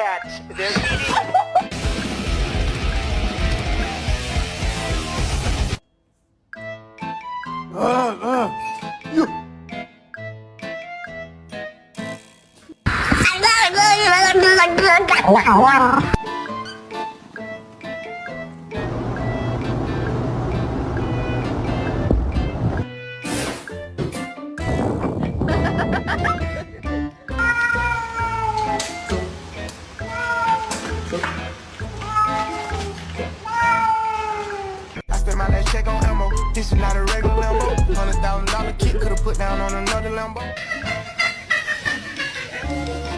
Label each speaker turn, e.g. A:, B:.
A: that. They're eating.
B: You.
C: I spent my last check on ammo. This is not a regular Lambo. $100,000 kit could've put down on another Lambo.